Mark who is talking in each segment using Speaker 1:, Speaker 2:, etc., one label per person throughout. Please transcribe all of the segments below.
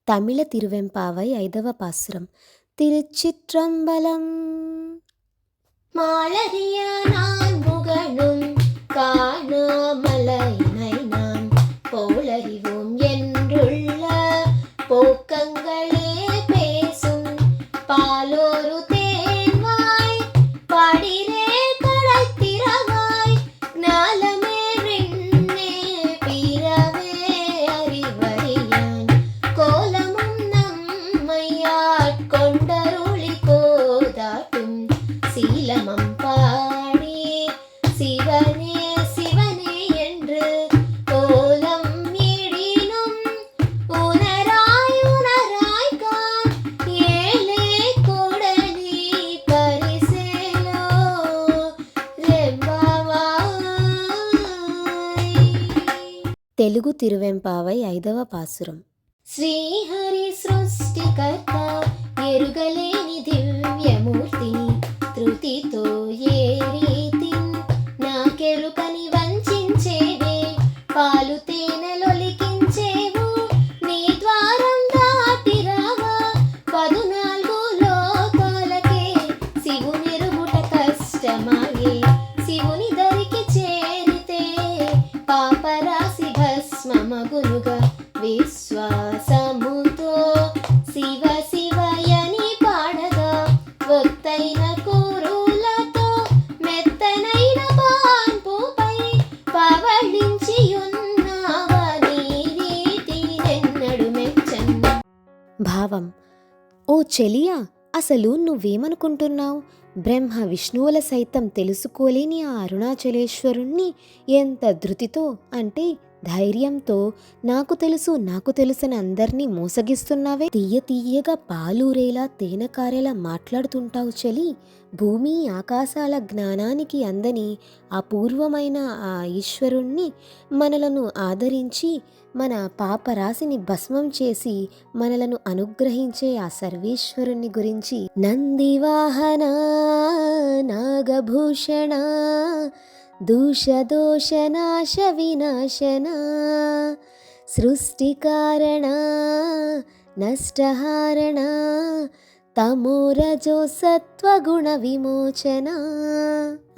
Speaker 1: తమిళ తిరువెంపావై 5వ పాసురం. திருச்சிற்றம்பலம்.
Speaker 2: மாளறிய நான் முகனும் காணாமலையினை நாம் போலறிவோம் என்றுள்ள போக்கங்களே பேசும் பாலோரு தேன்வாய் பாடிரே கடத்திரவாய் நாளமே விண்ணே பிறவே அறிவறியான் கோலமும் நம்மையாட் கொண்டருளி கோதாட்டும் சீலமம் பாடி சிவனே சிவனே என்று கோலம் இடினும் உணராய் உணராய் கான் ஏலே கொடலி பரிசேலோ ரெంబావాయ్.
Speaker 1: తెలుగు తిరువెంపావై 5వ పాసురం.
Speaker 2: శ్రీహరి సృష్టికర్త ఎరుగలేని దివ్యమూర్తిని ధృతితో ఏ రీతి నాకెరుకని వంచేవే పాలు తేనెలొలికించేవు నీ ద్వారం దాటిరావా 14 లోకాలకే శివునెరుగుట కష్టమాయే శివుని దరికి చేరితే పాపరాశి భస్మమగునుగా విశ్వాసముతో శివ శివయని పాడగా ఒత్తైన కూరులతో మెత్తనైన పాన్పుపై పవళించి ఉన్నావని రీతి నెన్నడు మెచ్చన్న.
Speaker 1: భావం. ఓ చెలియా, అసలు నువ్వేమనుకుంటున్నావు? బ్రహ్మ విష్ణువుల సైతం తెలుసుకోలేని ఆ అరుణాచలేశ్వరుణ్ణి ఎంత ధృతితో అంటే ధైర్యంతో నాకు తెలుసని అందరినీ మోసగిస్తున్నావే. తీయగా పాలూరేలా తేనెకారేలా మాట్లాడుతుంటావు చెలి. భూమి ఆకాశాల జ్ఞానానికి అందని అపూర్వమైన ఆ ఈశ్వరుణ్ణి మనలను ఆదరించి మన పాపరాశిని భస్మం చేసి మనలను అనుగ్రహించే ఆ సర్వేశ్వరుణ్ణి గురించి నందివాహన నాగభూషణ దోషనాశ వినాశన సృష్టికారణ నష్టహారణ తమోరజో సత్వగుణ విమోచన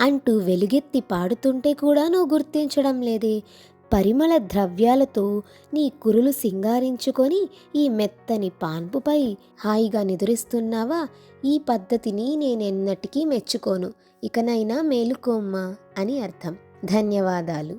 Speaker 1: అంటూ వెలుగెత్తి పాడుతుంటే కూడా నువ్వు గుర్తించడం లేదే. పరిమళ ద్రవ్యాలతో నీ కురులు సింగారించుకొని ఈ మెత్తని పాన్పుపై హాయిగా నిదురిస్తున్నావా? ఈ పద్ధతిని నేనెన్నటికీ మెచ్చుకోను. ఇకనైనా మేలుకోమ్మా అని అర్థం. ధన్యవాదాలు.